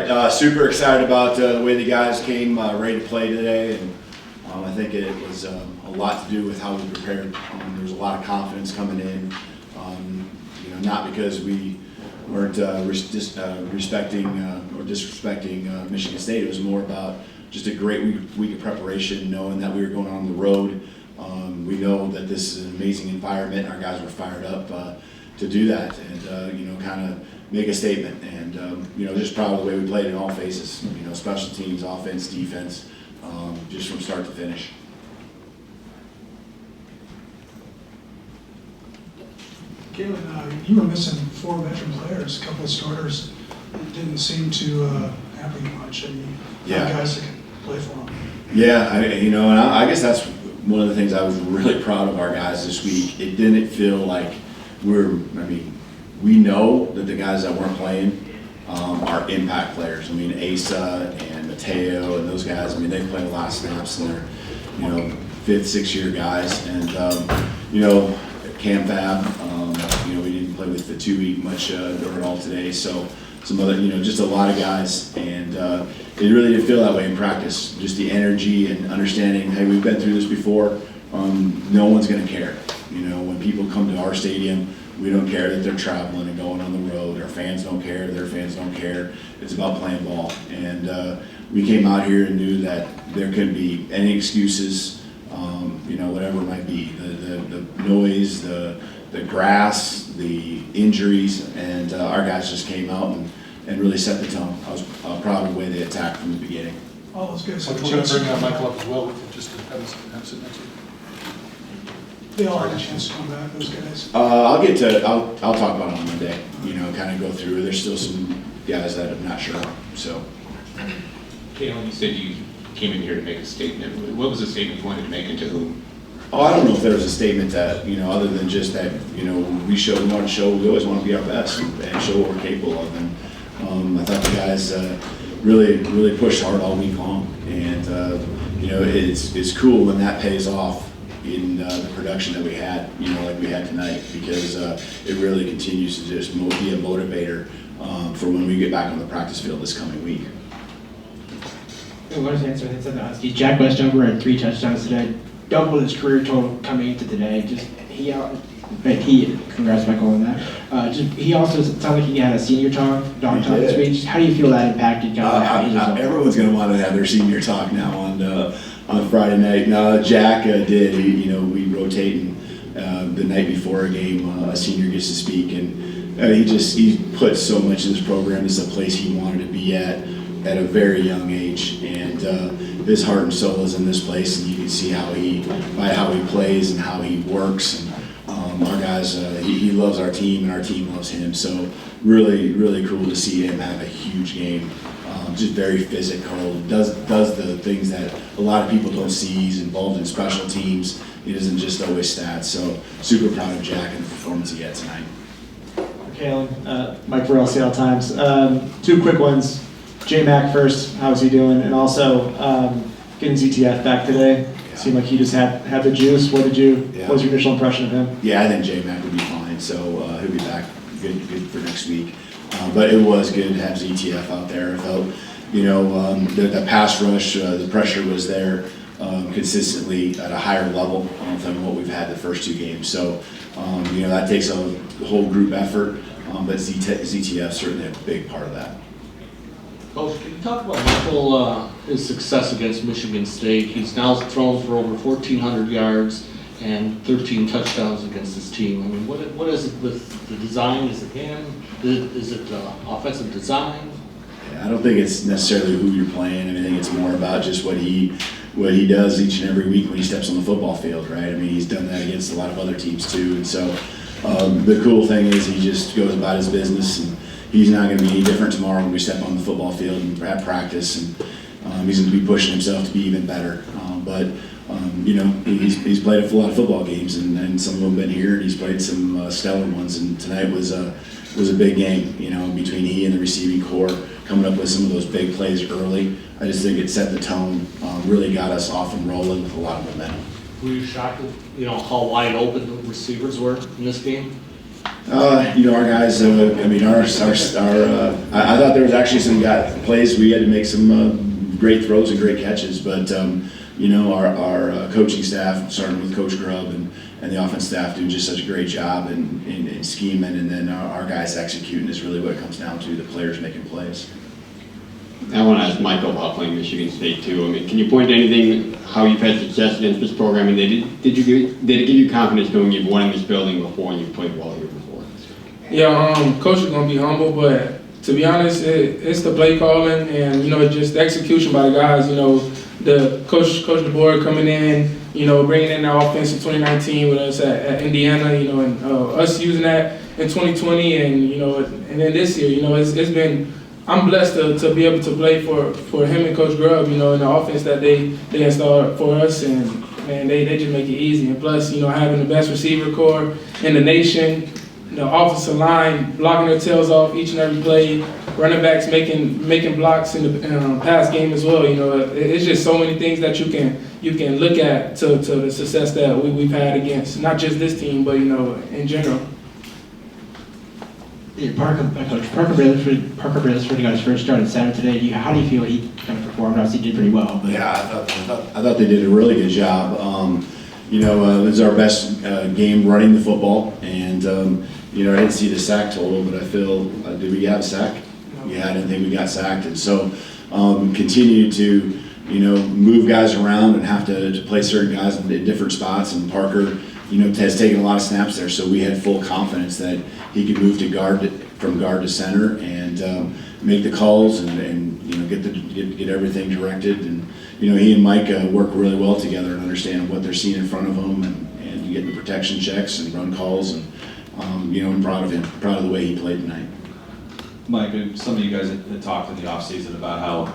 Super excited about the way the guys came ready to play today, and I think it was a lot to do with how we prepared. There was a lot of confidence coming in, not because we weren't respecting or disrespecting Michigan State. It was more about just a great week of preparation, knowing that we were going on the road. We know that this is an amazing environment. Our guys were fired up to do that and, kind of make a statement. And, just proud of the way we played in all phases, special teams, offense, defense, just from start to finish. Kalen, you were missing 4 veteran players, a couple of starters. It didn't seem to happen much. I mean, guys that can play for them. Yeah, and I guess that's one of the things I was really proud of our guys this week. It didn't feel like we know that the guys that weren't playing are impact players. Asa and Mateo and those guys, they played a lot of snaps and they're, 5th, 6th year guys. And, Cam Fab, we didn't play with the 2-week much at all today. So some other, just a lot of guys. And it really didn't feel that way in practice. Just the energy and understanding, hey, we've been through this before. No one's going to care. When people come to our stadium, we don't care that they're traveling and going on the road. Our fans don't care. Their fans don't care. It's about playing ball. And we came out here and knew that there couldn't be any excuses, whatever it might be. The noise, the grass, the injuries, and our guys just came out and really set the tone. I was proud of the way they attacked from the beginning. All those guys. We're going to bring Michael up as well, just to have him sit next to you. They all had a chance to come back, those guys. I'll talk about it on Monday. Kind of go through. There's still some guys that I'm not sure on. So, Kalen, you said you came in here to make a statement. What was the statement you wanted to make, and to whom? Oh, I don't know if there was a statement that other than just that we want to show we always want to be our best and show what we're capable of. And I thought the guys really pushed hard all week long, and it's cool when that pays off in the production that we had, like we had tonight, because it really continues to just be a motivator for when we get back on the practice field this coming week. Jack Westover had 3 touchdowns today, doubled his career total coming into today. Congrats, Michael, on that. He also sounds like he had a senior talk this week. Just how do you feel that impacted? Everyone's going to want to have their senior talk now on Friday night. No, Jack did. We rotate, and the night before a game, a senior gets to speak, and he put so much in this program. This is a place he wanted to be at a very young age, and his heart and soul is in this place, and you can see by how he plays and how he works. And our guys, he loves our team, and our team loves him. So really, really cool to see him have a huge game. Just very physical, does the things that a lot of people don't see. He's involved in special teams. He doesn't just always stats. So super proud of Jack and the performance he had tonight. Kalen, Mike Burrell, Seattle Times. 2 quick ones. J-Mac first, how's he doing? And also getting ZTF back today. Yeah. Seemed like he just had the juice. What was your initial impression of him? Yeah, I think J-Mac will be fine. So he'll be back good for next week. But it was good to have ZTF out there. I felt, the pass rush, the pressure was there consistently at a higher level than what we've had the first 2 games. So, that takes a whole group effort, but ZTF certainly a big part of that. Coach, can you talk about Michael, his success against Michigan State? He's now thrown for over 1,400 yards and 13 touchdowns against his team. What is it with the design? Is it him? Is it offensive design? I don't think it's necessarily who you're playing. I think it's more about just what he does each and every week when he steps on the football field, right? He's done that against a lot of other teams too. And so the cool thing is he just goes about his business, and he's not going to be any different tomorrow when we step on the football field and at practice. And he's going to be pushing himself to be even better. He's played a lot of football games, and some of them been here, and he's played some stellar ones. And tonight was a big game, between he and the receiving corps, coming up with some of those big plays early. I just think it set the tone, really got us off and rolling with a lot of momentum. Were you shocked at how wide open the receivers were in this game? Our guys, I thought there was actually some plays we had to make some great throws and great catches, but our coaching staff, starting with Coach Grubb and the offense staff, do just such a great job in scheming, and then our guys executing is really what it comes down to, the players making plays. I want to ask Michael about playing Michigan State too. I mean, can you point to anything, how you've had success against this program, and did it give you confidence knowing you've won in this building before and you've played well here before? Yeah, Coach is going to be humble, but to be honest, it's the play calling and, just the execution by the guys. The Coach DeBoer coming in, bringing in the offense in 2019 with us at Indiana, and us using that in 2020 and then this year, it's been, I'm blessed to be able to play for him and Coach Grubb, in the offense that they installed for us, and they just make it easy. And plus, having the best receiver core in the nation, the offensive line blocking their tails off each and every play, running backs making blocks in the pass game as well. It's just so many things that you can look at to the success that we've had against not just this team, but in general. Yeah, Parker Brailsford got his first start at center today. How do you feel he kind of performed? Obviously, he did pretty well. But. Yeah, I thought they did a really good job. It was our best game running the football, and I didn't see the sack total, but I feel did we have a sack? Yeah, I didn't think we got sacked, and so continue to move guys around and have to play certain guys in different spots. And Parker, has taken a lot of snaps there, so we had full confidence that he could move from guard to center and make the calls and get everything directed. And he and Mike work really well together and understand what they're seeing in front of them and getting the protection checks and run calls. And I'm proud of him, proud of the way he played tonight. Mike, some of you guys had talked in the offseason about how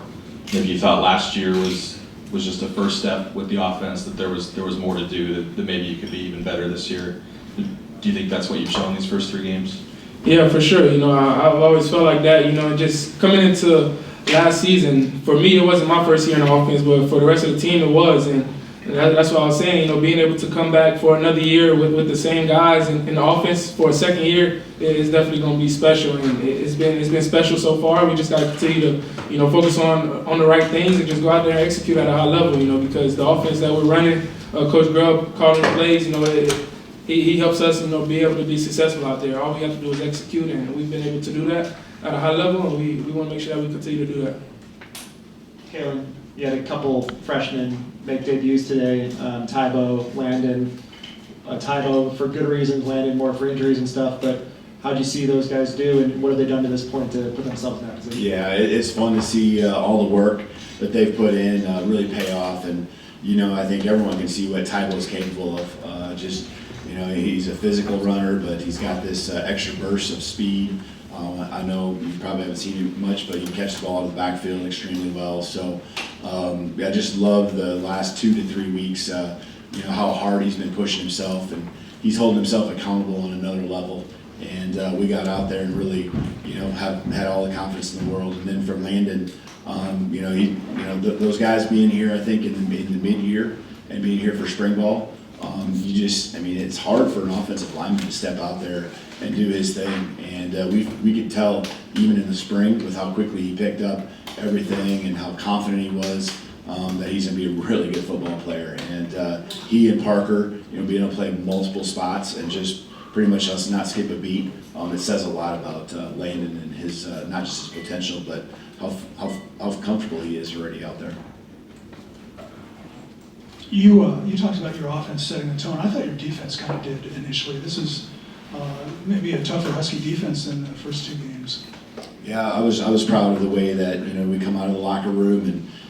maybe you thought last year was just a first step with the offense, that there was more to do, that maybe you could be even better this year. Do you think that's what you've shown these first 3 games? Yeah, for sure. I've always felt like that. Just coming into last season, for me, it wasn't my first year in the offense, but for the rest of the team, it was. And that's what I was saying. Being able to come back for another year with the same guys in the offense for a second year is definitely going to be special. And it's been special so far. We just got to continue to focus on the right things and just go out there and execute at a high level. Because the offense that we're running, Coach Grubb calling the plays, he helps us, be able to be successful out there. All we have to do is execute, and we've been able to do that at a high level, and we want to make sure that we continue to do that. Kalen, you had a couple freshmen make debuts today, Tybo, Landon. Tybo for good reasons, Landon more for injuries and stuff, but how do you see those guys do, and what have they done to this point to put themselves in that position? Yeah, it's fun to see all the work that they've put in really pay off, and I think everyone can see what Tybo is capable of. He's a physical runner, but he's got this extra burst of speed. I know you probably haven't seen him much, but he can catch the ball out of the backfield extremely well. So I just love the last 2 to 3 weeks, how hard he's been pushing himself, and he's holding himself accountable on another level. And we got out there and really, had all the confidence in the world. And then for Landon, those guys being here, I think in the mid-year and being here for spring ball, it's hard for an offensive lineman to step out there and do his thing. And we could tell even in the spring with how quickly he picked up everything and how confident he was that he's going to be a really good football player. And he and Parker, being able to play multiple spots and just pretty much us not skip a beat, it says a lot about Landon and his not just his potential, but how comfortable he is already out there. You talked about your offense setting the tone. I thought your defense kind of did initially. This is maybe a tougher Husky defense than the first 2 games. Yeah, I was proud of the way that we come out of the locker room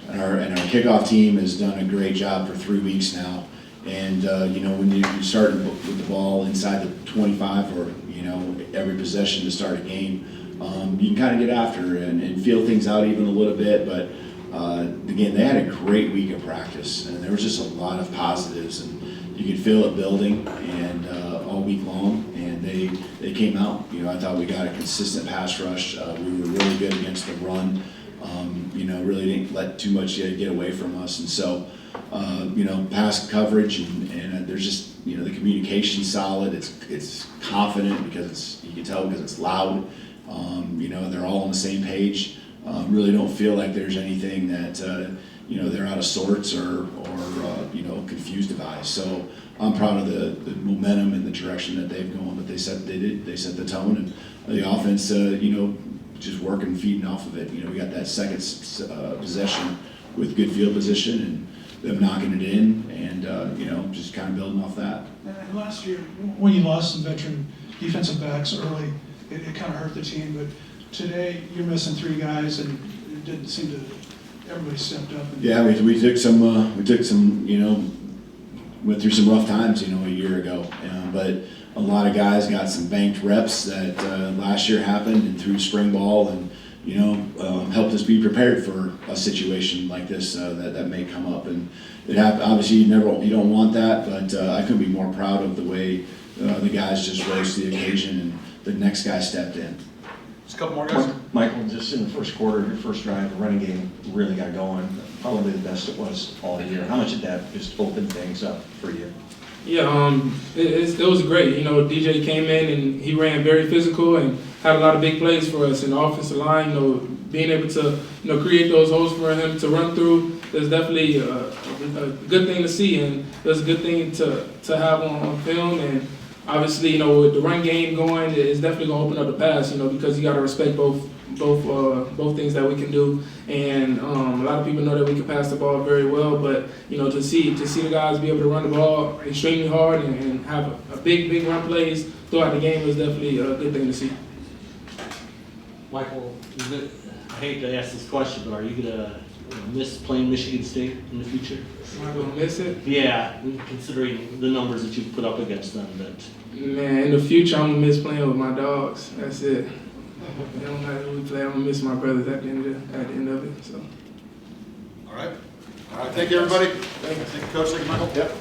and our kickoff team has done a great job for 3 weeks now. And when you start with the ball inside the 25 or every possession to start a game, you can kind of get after and feel things out even a little bit. But again, they had a great week of practice, and there was just a lot of positives, and you could feel it building and all week long. And they came out. I thought we got a consistent pass rush. We were really good against the run. Really didn't let too much get away from us, and so pass coverage and there's just you know, the communication's solid. It's confident because you can tell because it's loud. You know, they're all on the same page. Really don't feel like there's anything that you know, they're out of sorts or you know, confused about. So I'm proud of the momentum and the direction that they've gone. But they set the tone, and the offense, you know, just working, feeding off of it. You know, we got that second possession with good field position and them knocking it in, and you know, just kind of building off that. And last year, when you lost some veteran defensive backs early, it kind of hurt the team. But today, you're missing 3 guys, and it didn't seem to. Everybody stepped up. And yeah, we took some, you know, went through some rough times, you know, a year ago. But a lot of guys got some banked reps that last year happened and through spring ball, and you know, helped us be prepared for a situation like this that may come up. And it obviously you don't want that, but I couldn't be more proud of the way the guys just rose to the occasion and the next guy stepped in. Just a couple more guys. Michael, just in the first quarter, your first drive, the running game really got going. Probably the best it was all year. How much did that just open things up for you? Yeah, it was great. You know, DJ came in and he ran very physical and had a lot of big plays for us in the offensive line. You know, being able to, you know, create those holes for him to run through is definitely a good thing to see, and it's a good thing to have on film. And obviously, you know, with the run game going, it's definitely gonna open up the pass. You know, because you got to respect both things that we can do, and a lot of people know that we can pass the ball very well. But you know, to see the guys be able to run the ball extremely hard and have a big run plays throughout the game is definitely a good thing to see. Michael, I hate to ask this question, but are you gonna miss playing Michigan State in the future? Am I gonna miss it? Yeah, considering the numbers that you've put up against them. Man, in the future, I'm gonna miss playing with my dogs. That's it. It don't matter who we play. I'm gonna miss my brothers at the end of it. So. All right. Thank you, everybody. Thank you. Thank you, Coach. Thank you, Michael. Yep.